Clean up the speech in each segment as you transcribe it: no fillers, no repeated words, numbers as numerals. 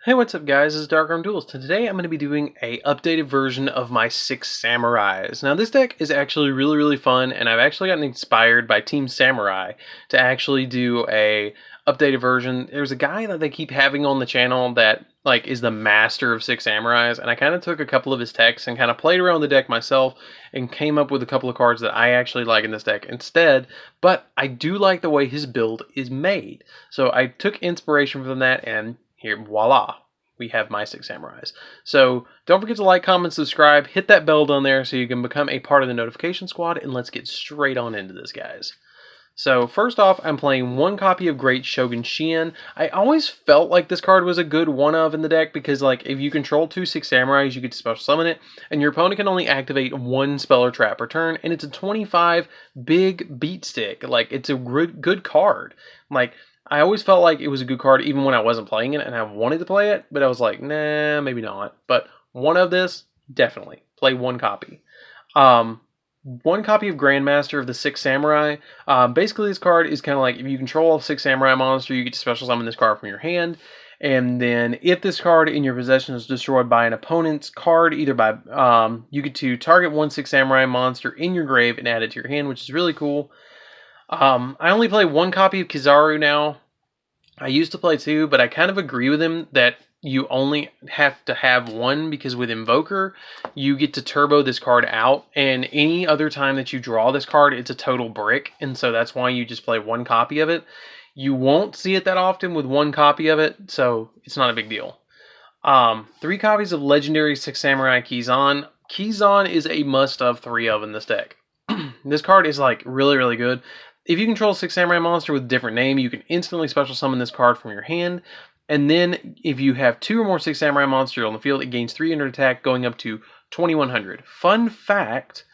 Hey, what's up guys, this is DarkArmedDuelist, and today I'm going to be doing a updated version of my 6 Samurais. Now this deck is actually really fun, and I've actually gotten inspired by Team Samurai to actually do a updated version. There's a guy that they keep having on the channel that is the master of 6 Samurais, and I kind of took a couple of his techs and kind of played around the deck myself and came up with a couple of cards that I actually like in this deck instead, but I do like the way his build is made. So I took inspiration from that, and here, voila, we have my 6 Samurais. So don't forget to like, comment, subscribe, hit that bell down there so you can become a part of the notification squad, and let's get straight on into this, guys. So first off, I'm playing one copy of Great Shogun Shien. I always felt like this card was a good one-of in the deck because, if you control 2 6 Samurais, you get to special summon it, and your opponent can only activate 1 spell or trap per turn, and it's a 25 big beat stick. It's a good card. I always felt like it was a good card even when I wasn't playing it and I wanted to play it, but I was like, nah, maybe not. But one of this, definitely. Play one copy. One copy of Grandmaster of the 6 Samurai. Basically, this card is kind of like if you control a 6 Samurai monster, you get to special summon this card from your hand. And then if this card in your possession is destroyed by an opponent's card, either by, you get to target 1 6 Samurai monster in your grave and add it to your hand, which is really cool. I only play one copy of Kizaru now. I used to play 2, but I kind of agree with him that you only have to have 1 because with Invoker, you get to turbo this card out, and any other time that you draw this card, it's a total brick, and so that's why you just play 1 copy of it. You won't see it that often with 1 copy of it, so it's not a big deal. 3 copies of Legendary 6 Samurai Kizan. Kizan is a must of 3 of in this deck. This card is really good. If you control a 6 Samurai monster with a different name, you can instantly special summon this card from your hand. And then if you have 2 or more 6 Samurai monsters on the field, it gains 300 attack going up to 2100. Fun fact,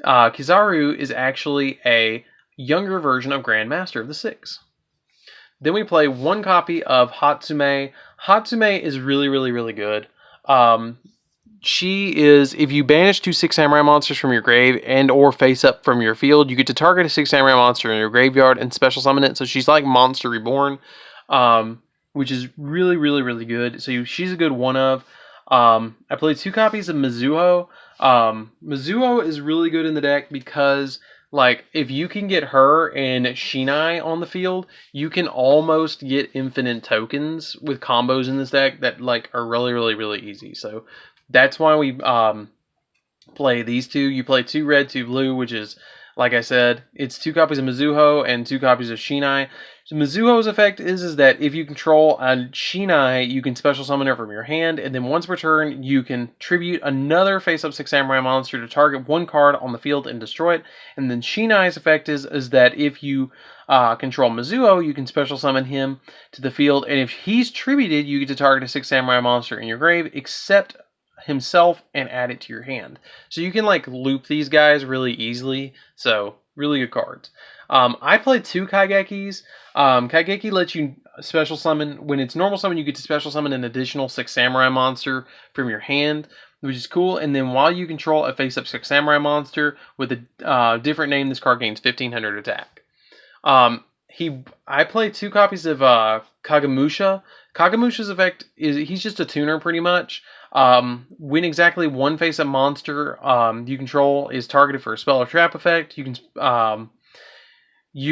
Kizaru is actually a younger version of Grandmaster of the 6. Then we play 1 copy of Hatsume. Hatsume is really good. She is, if you banish 2 6 Samurai monsters from your grave and or face up from your field, you get to target a 6 Samurai monster in your graveyard and special summon it. So she's like Monster Reborn, which is really good. So she's a good one-of. I played 2 copies of Mizuho. Mizuho is really good in the deck because, if you can get her and Shinai on the field, you can almost get infinite tokens with combos in this deck that, are really easy. So that's why we play these 2. You play 2 red, 2 blue, which is, like I said, it's 2 copies of Mizuho and 2 copies of Shinai. So Mizuho's effect is that if you control a Shinai, you can special summon her from your hand, and then once per turn, you can tribute another face-up 6 Samurai monster to target 1 card on the field and destroy it. And then Shinai's effect is that if you control Mizuho, you can special summon him to the field, and if he's tributed, you get to target a 6 Samurai monster in your grave, except himself, and add it to your hand. So you can loop these guys really easily. So really good cards. I played 2 Kaigekis. Kaigeki lets you special summon, when it's normal summon, you get to special summon an additional 6 Samurai monster from your hand, which is cool. And then while you control a face-up 6 Samurai monster with a different name, this card gains 1500 attack. I played 2 copies of Kagemusha. Kagemusha's effect is he's just a tuner pretty much. When exactly 1 face-up monster you control is targeted for a spell or trap effect, you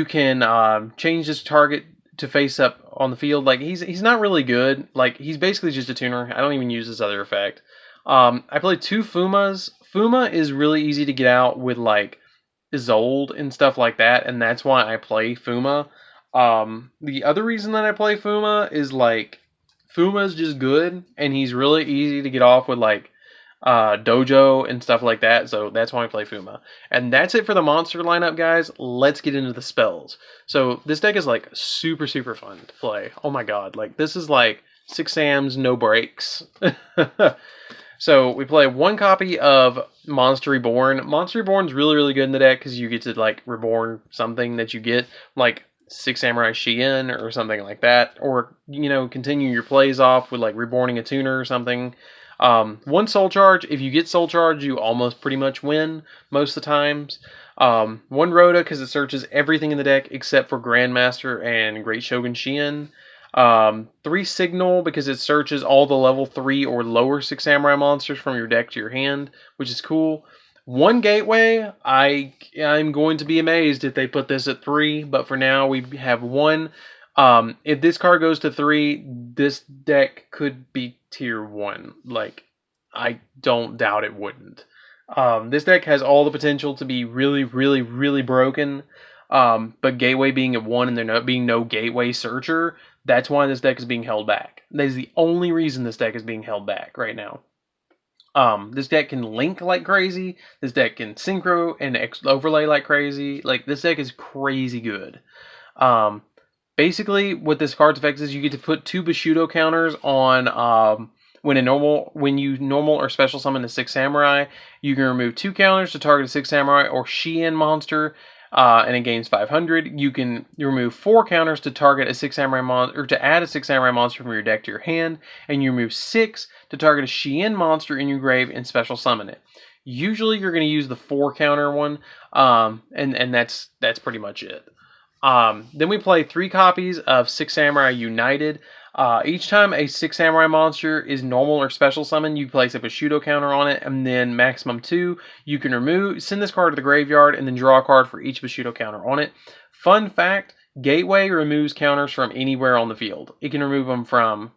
can change this target to face up on the field. He's not really good. He's basically just a tuner. I don't even use this other effect. I played 2 Fumas. Fuma is really easy to get out with Isolde and stuff like that, and that's why I play Fuma. The other reason that I play Fuma is Fuma's just good, and he's really easy to get off with Dojo and stuff like that, so that's why I play Fuma. And that's it for the monster lineup, guys. Let's get into the spells. So this deck is super fun to play. Oh my god, this is 6 Sams, no breaks. So we play 1 copy of Monster Reborn. Monster Reborn's really good in the deck because you get to reborn something that you get, 6 Samurai Shien or something like that, or continue your plays off with reborning a tuner or something. 1 Soul Charge. If you get Soul Charge, you almost pretty much win most of the times. 1 Rhoda because it searches everything in the deck except for Grandmaster and Great Shogun Shien. 3 signal because it searches all the level 3 or lower 6 samurai monsters from your deck to your hand, which is cool. 1 gateway. I'm going to be amazed if they put this at 3, but for now we have 1. If this card goes to 3, this deck could be tier 1. Like, I don't doubt it wouldn't. This deck has all the potential to be really, really, really broken. But gateway being at 1 and there not being no gateway searcher, that's why this deck is being held back. That is the only reason this deck is being held back right now. This deck can link like crazy. This deck can synchro and overlay like crazy. Like, this deck is crazy good. Basically, what this card's effect is, you get to put 2 bushido counters on when you normal or special summon a 6 samurai. You can remove 2 counters to target a 6 samurai or Shien monster, and it gains 500. You can remove 4 counters to target a 6 samurai monster, or to add a 6 samurai monster from your deck to your hand, and you remove 6 to target a Shien monster in your grave and special summon it. Usually, you're going to use the 4 counter one, and that's pretty much it. Then we play 3 copies of 6 Samurai United. Each time a 6 Samurai monster is normal or special summon, you place a bushido counter on it, and then maximum 2. You can send this card to the graveyard, and then draw a card for each bushido counter on it. Fun fact, Gateway removes counters from anywhere on the field. It can remove them from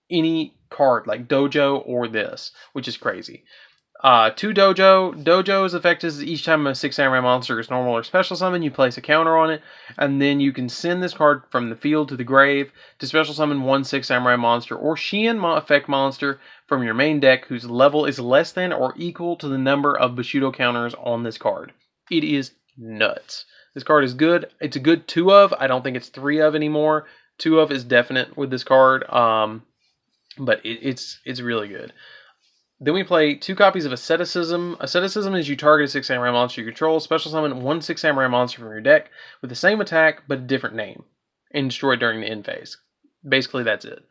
any card, like Dojo or this, which is crazy. 2 Dojo. Dojo's effect is each time a 6 Samurai monster is normal or special summon, you place a counter on it, and then you can send this card from the field to the grave to special summon 1 6 Samurai monster or Shien effect monster from your main deck whose level is less than or equal to the number of Bushido counters on this card. It is nuts. This card is good. It's a good 2 of. I don't think it's 3 of anymore. 2 of is definite with this card, but it's really good. Then we play 2 copies of Asceticism. Asceticism is you target a 6 Samurai monster you control, special summon 1 6 Samurai monster from your deck with the same attack but a different name, and destroy it during the end phase. Basically, that's it.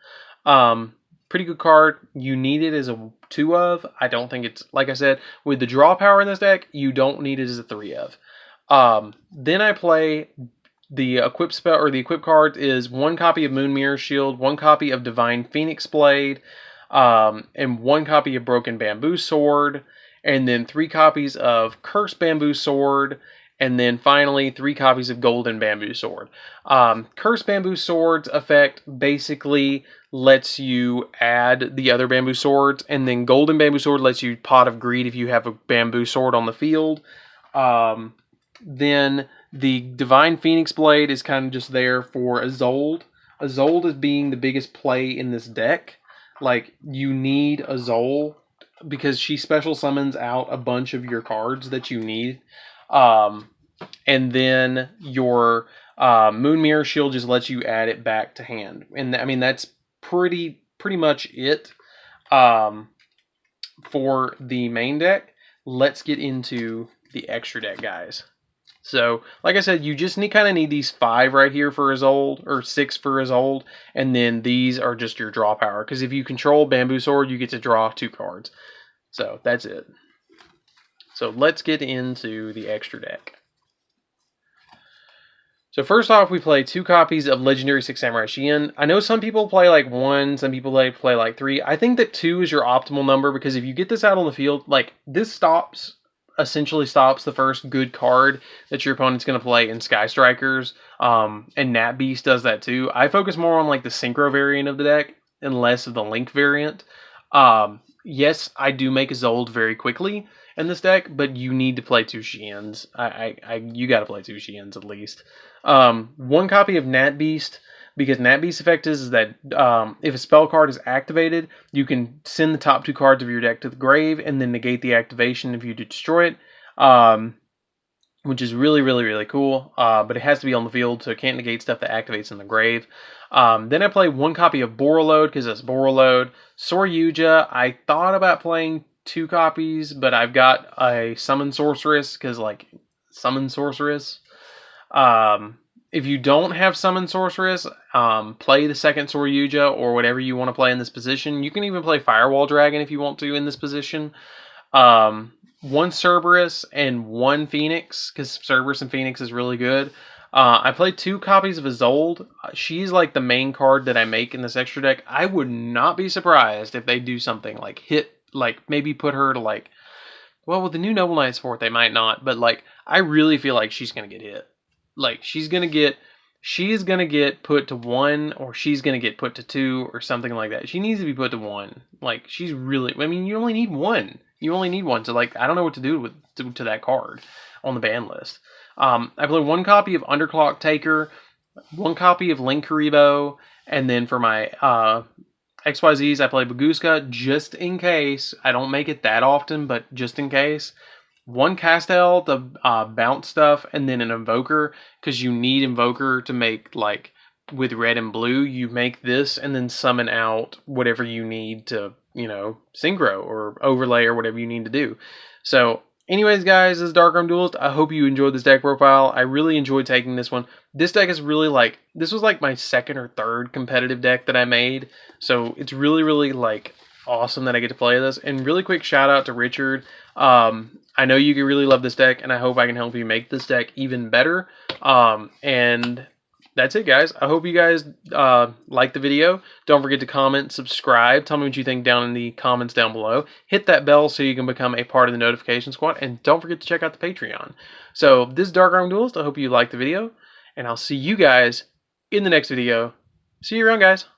Pretty good card. You need it as a 2 of. I don't think it's, like I said, with the draw power in this deck, you don't need it as a 3 of. Then I play the equip spell, or the equip cards is 1 copy of Moon Mirror Shield, 1 copy of Divine Phoenix Blade, and 1 copy of Broken Bamboo Sword, and then 3 copies of Cursed Bamboo Sword, and then finally 3 copies of Golden Bamboo Sword. Cursed Bamboo Sword's effect basically lets you add the other Bamboo Swords, and then Golden Bamboo Sword lets you Pot of Greed if you have a Bamboo Sword on the field. Then the Divine Phoenix Blade is kind of just there for Isolde. Isolde is being the biggest play in this deck. Like, you need Isolde because she special summons out a bunch of your cards that you need. And then your Moon Mirror Shield just lets you add it back to hand. And I mean, that's pretty much it for the main deck. Let's get into the extra deck, guys. So, like I said, you just kind of need these 5 right here for Isolde, or 6 for Isolde, and then these are just your draw power. Because if you control Bamboo Sword, you get to draw 2 cards. So, that's it. So, let's get into the extra deck. So, first off, we play 2 copies of Legendary 6 Samurai Shien. I know some people play like 1, some people play like 3. I think that 2 is your optimal number, because if you get this out on the field, like, this essentially stops the first good card that your opponent's going to play in Sky Strikers, and Nat Beast does that too. I focus more on like the Synchro variant of the deck and less of the Link variant. Yes, I do make Isolde very quickly in this deck, but you need to play 2 Shiens. You got to play 2 Shiens at least. 1 copy of Nat Beast, because Nat Beast effect is that if a spell card is activated, you can send the top 2 cards of your deck to the grave and then negate the activation if you destroy it, which is really cool. But it has to be on the field, so it can't negate stuff that activates in the grave. Then I play 1 copy of Borreload, because it's Borreload. Yugioh, I thought about playing 2 copies, but I've got a Summon Sorceress, because like, Summon Sorceress. If you don't have Summon Sorceress, play the second Yugioh or whatever you want to play in this position. You can even play Firewall Dragon if you want to in this position. 1 Cerberus and 1 Phoenix, because Cerberus and Phoenix is really good. I play 2 copies of Isolde. She's like the main card that I make in this extra deck. I would not be surprised if they do something like hit, like maybe put her to like, well, with the new Noble Knight support, they might not, but like, I really feel like she's going to get hit. Like, she's going to get put to 1, or she's going to get put to 2, or something like that. She needs to be put to 1. Like, she's really, I mean, you only need 1. You only need 1. So, like, I don't know what to do with to that card on the ban list. I play 1 copy of Underclock Taker, 1 copy of Link Karibo, and then for my XYZs, I play Baguska just in case. I don't make it that often, but just in case. 1 Castel, the bounce stuff, and then an Invoker, because you need Invoker to make, like, with red and blue, you make this and then summon out whatever you need to, you know, synchro or overlay or whatever you need to do. So, anyways, guys, this is DarkArmedDuelist. I hope you enjoyed this deck profile. I really enjoyed taking this one. This deck is really, like, this was, like, my 2nd or 3rd competitive deck that I made. So, it's really, really, like, awesome that I get to play this. And really quick shout out to Richard. I know you really love this deck, and I hope I can help you make this deck even better. And that's it, guys. I hope you guys like the video. Don't forget to comment, subscribe. Tell me what you think down in the comments down below. Hit that bell so you can become a part of the notification squad. And don't forget to check out the Patreon. So this is DarkArmedDuelist. I hope you liked the video, and I'll see you guys in the next video. See you around, guys.